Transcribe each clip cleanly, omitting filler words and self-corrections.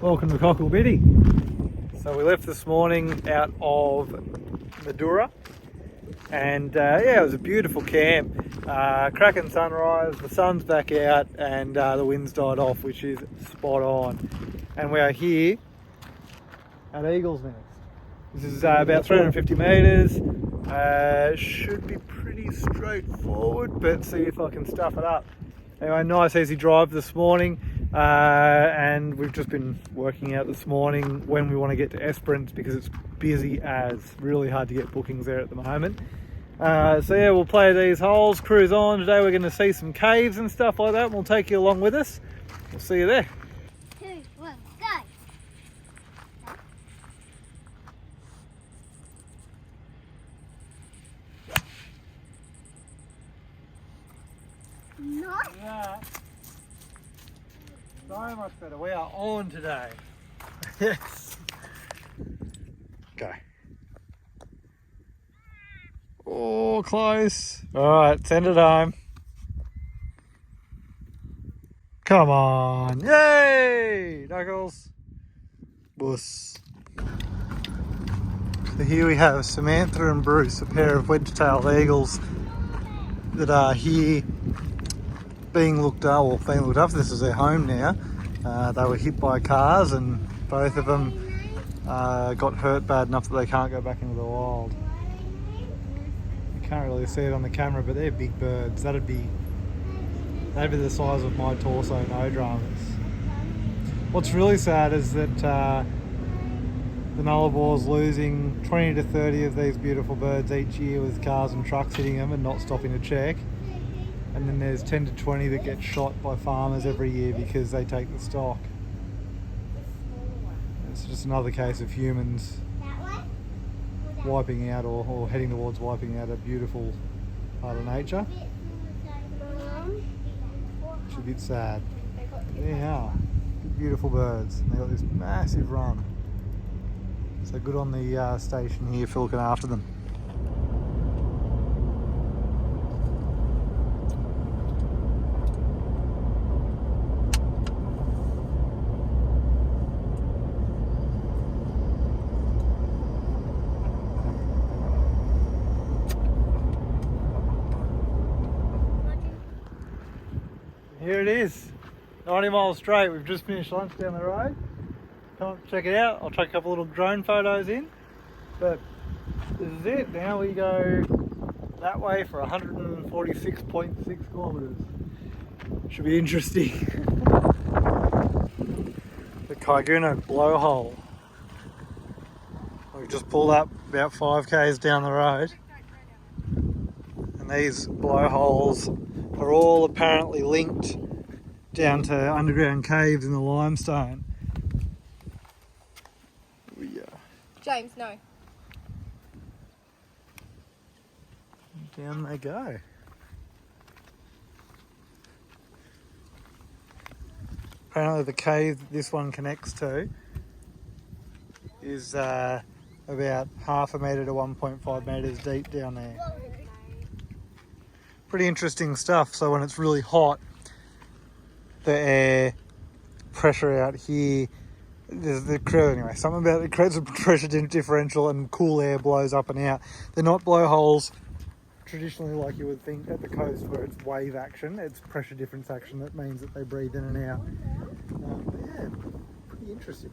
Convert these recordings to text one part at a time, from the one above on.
Welcome to Cockle Biddy. So we left this morning out of Madura, and yeah, it was a beautiful camp. Cracking sunrise, the sun's back out, and the wind's died off, which is spot on. And we are here at Eagles Nest. This is about 350 metres. Should be pretty straightforward, but see if I can stuff it up. Anyway, nice easy drive this morning. And we've just been working out this morning when we want to get to Esperance because it's busy as, really hard to get bookings there at the moment. So yeah, we'll play these holes, cruise on. Today we're going to see some caves and stuff like that, and we'll take you along with us. We'll see you there. 2, 1, go! Nice! Yeah. So much better. We are on today. Yes. Go. Oh, close. All right, send it home. Come on. Yay! Knuckles. Buss. So here we have Samantha and Bruce, a pair of Wedgetail Eagles that are here being looked after. This is their home now. They were hit by cars and both of them got hurt bad enough that they can't go back into the wild. You can't really see it on the camera, but they're big birds. They'd be the size of my torso, no dramas. What's really sad is that the Nullarbor's losing 20 to 30 of these beautiful birds each year with cars and trucks hitting them and not stopping to check. And then there's 10 to 20 that get shot by farmers every year because they take the stock. It's just another case of humans wiping out or heading towards wiping out a beautiful part of nature. It's a bit sad. There they are. Beautiful birds. And they've got this massive run. So good on the station here for looking after them. Here it is, 90 miles straight. We've just finished lunch down the road. Come check it out. I'll take a couple little drone photos in. But this is it. Now we go that way for 146.6 kilometres. Should be interesting. The Kaiguna Blowhole. We've just pulled up about 5 k's down the road. And these blowholes are all apparently linked down to underground caves in the limestone. Yeah. James, no. Down they go. Apparently the cave that this one connects to is about half a metre to 1.5 metres deep down there. Pretty interesting stuff. So when it's really hot, the air pressure out here, anyway, something about it creates a pressure differential and cool air blows up and out. They're not blowholes traditionally like you would think at the coast where it's wave action. It's pressure difference action that means that they breathe in and out. Yeah, pretty interesting.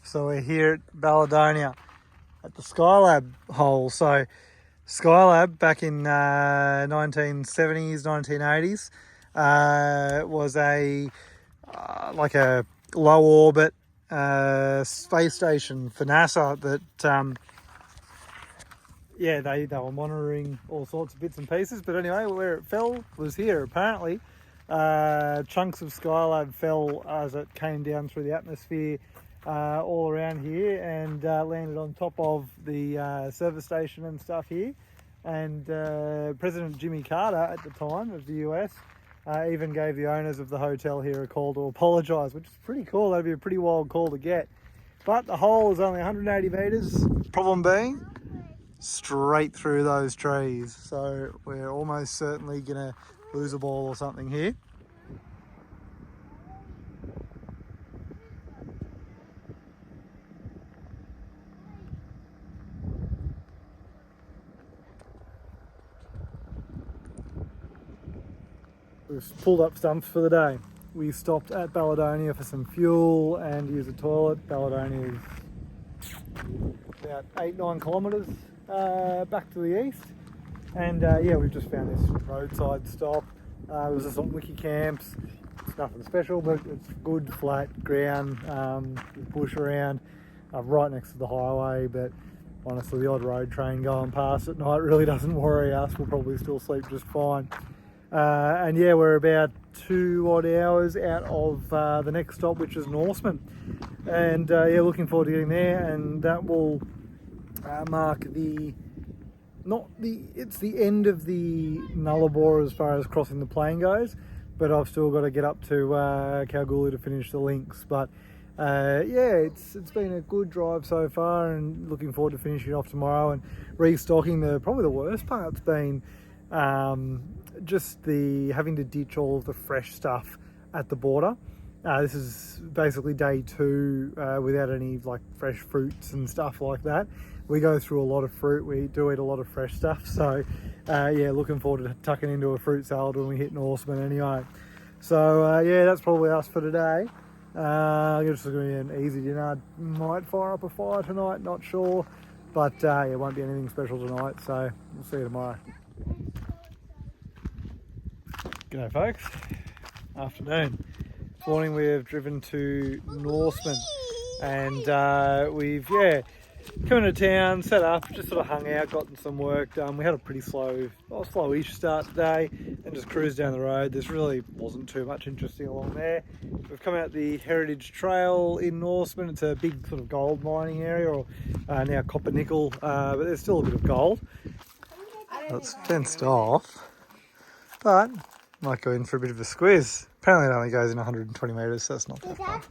So we're here at Baledonia at the Skylab Hole. So Skylab back in 1970s, 1980s was a like a low orbit space station for NASA that, yeah, they were monitoring all sorts of bits and pieces. But anyway, where it fell was here, apparently. Chunks of Skylab fell as it came down through the atmosphere all around here and landed on top of the service station and stuff here. And President Jimmy Carter at the time of the US even gave the owners of the hotel here a call to apologise, which is pretty cool. That'd be a pretty wild call to get. But the hole is only 180 metres. Problem being, straight through those trees. So we're almost certainly going to lose a ball or something here. We've pulled up stumps for the day. We stopped at Baledonia for some fuel and use a toilet. Baledonia is about 8-9 kilometres back to the east. And yeah, we've just found this roadside stop. It was just on wiki camps. It's nothing special, but it's good flat ground, bush around, right next to the highway. But honestly, the odd road train going past at night really doesn't worry us. We'll probably still sleep just fine. And yeah, we're about 2 odd hours out of the next stop, which is Norseman. And yeah, looking forward to getting there, and that will mark it's the end of the Nularbor as far as crossing the plain goes, but I've still got to get up to Kalgoorlie to finish the links. But yeah, it's been a good drive so far, and looking forward to finishing off tomorrow and restocking. Probably the worst part's been just having to ditch all of the fresh stuff at the border. This is basically day 2 without any like fresh fruits and stuff like that. We go through a lot of fruit. We do eat a lot of fresh stuff. So yeah, looking forward to tucking into a fruit salad when we hit Norseman anyway. So yeah, that's probably us for today. It's going to be an easy dinner. Might fire up a fire tonight, not sure. But yeah, it won't be anything special tonight. So we'll see you tomorrow. G'day folks, afternoon. This morning we have driven to Norseman, and we've come into town, set up, just sort of hung out, gotten some work done. We had a pretty slowish start today and just cruised down the road. There's really wasn't too much interesting along there. We've come out the Heritage Trail in Norseman. It's a big sort of gold mining area, or now copper nickel, but there's still a bit of gold. It's fenced off, but might go in for a bit of a squeeze. Apparently it only goes in 120 metres, so that's not that far. Dad,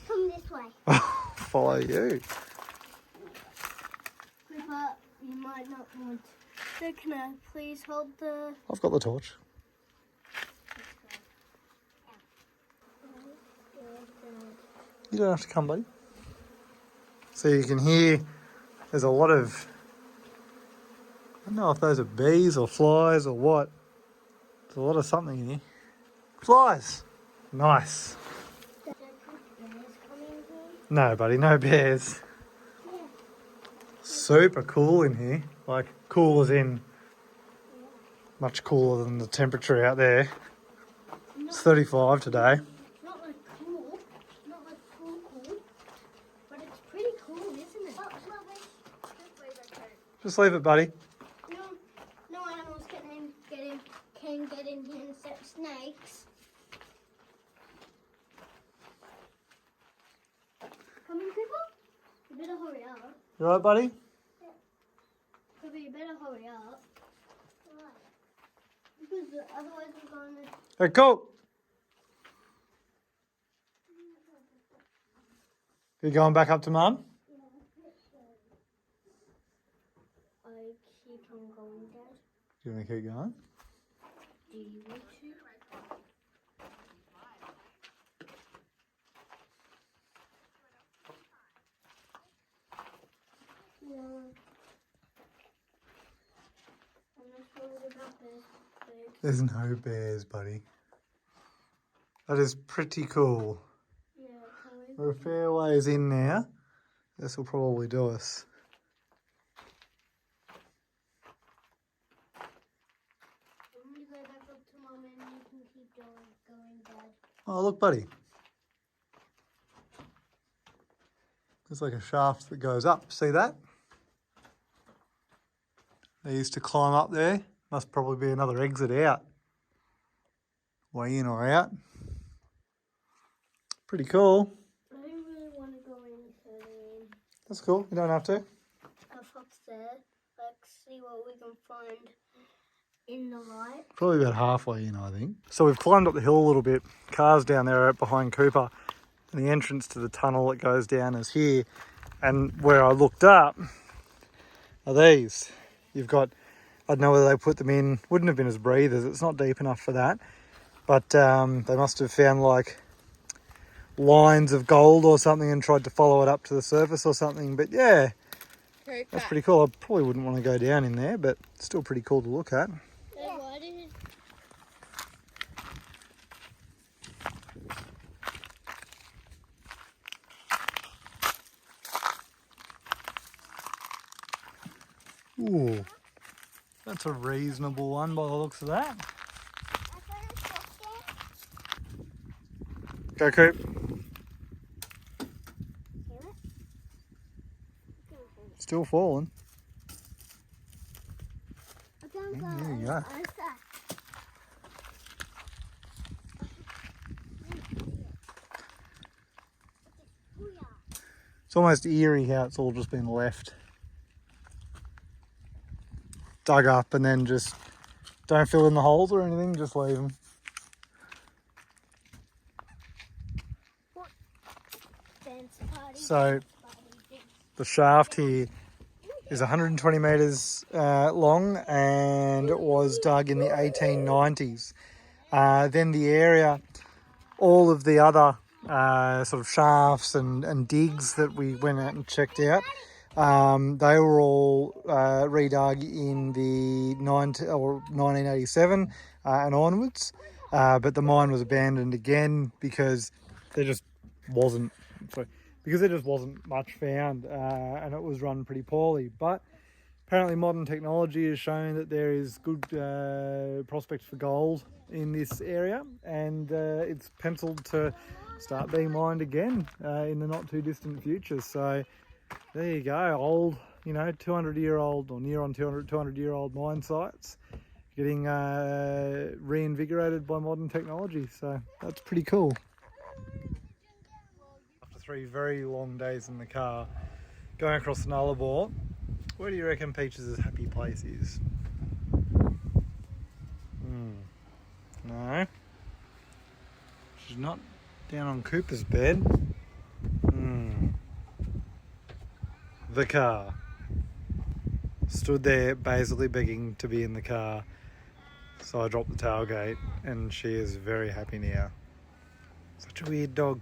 come this way. Follow you. Grandpa, you might not want. So can I please hold the... I've got the torch. You don't have to come, buddy. So you can hear there's a lot of... I don't know if those are bees or flies or what. There's a lot of something in here. Flies! Nice. No, buddy, no bears. Yeah. Super cool in here. Like, cool as in much cooler than the temperature out there. It's 35 today. Not like cool. Not like cool. But it's pretty cool, isn't it? Just leave it, buddy. No animals can get in here except snakes. Come in, Cooper. You better hurry up. You alright, buddy? Yeah. Cooper, you better hurry up. Why? Because otherwise we're going to... Hey, go! You going back up to Mum? I keep on going, Dad. Do you want to keep going? Do you want to? Yeah. I'm not worried about this. There's no bears, buddy. That is pretty cool. Yeah, can we? We're a fair ways in now. This will probably do us. I'm going to go back up to Mum and you can keep going, Dad. Oh, look, buddy. There's like a shaft that goes up. See that? They used to climb up there. Must probably be another exit out. Way in or out. Pretty cool. I don't really want to go any further in. That's cool. You don't have to. Up upstairs, like see what we can find in the light. Probably about halfway in, I think. So we've climbed up the hill a little bit. Cars down there are behind Cooper. And the entrance to the tunnel that goes down is here. And where I looked up are these. You've got, I don't know whether they put them in, wouldn't have been as breathers. It's not deep enough for that. But they must have found like lines of gold or something and tried to follow it up to the surface or something. But yeah, that's pretty cool. I probably wouldn't want to go down in there, but it's still pretty cool to look at. Yeah. Why did it... Ooh, that's a reasonable one by the looks of that. Go, Coop. Still falling. There you go. It's almost eerie how it's all just been left. Dug up and then just don't fill in the holes or anything, just leave them. So the shaft here is 120 metres long and it was dug in the 1890s. Then the area, all of the other sort of shafts and digs that we went out and checked out, they were all redug in the 1987 and onwards, but the mine was abandoned again because there just wasn't much found, and it was run pretty poorly. But apparently modern technology has shown that there is good prospects for gold in this area, and it's penciled to start being mined again in the not too distant future. So there you go, old, 200-year-old or near on 200-year-old mine sites getting reinvigorated by modern technology. So that's pretty cool. After 3 very long days in the car, going across the Nularbor, where do you reckon Peaches' happy place is? No. She's not down on Cooper's bed. The car. Stood there basically begging to be in the car. So I dropped the tailgate and she is very happy now. Such a weird dog.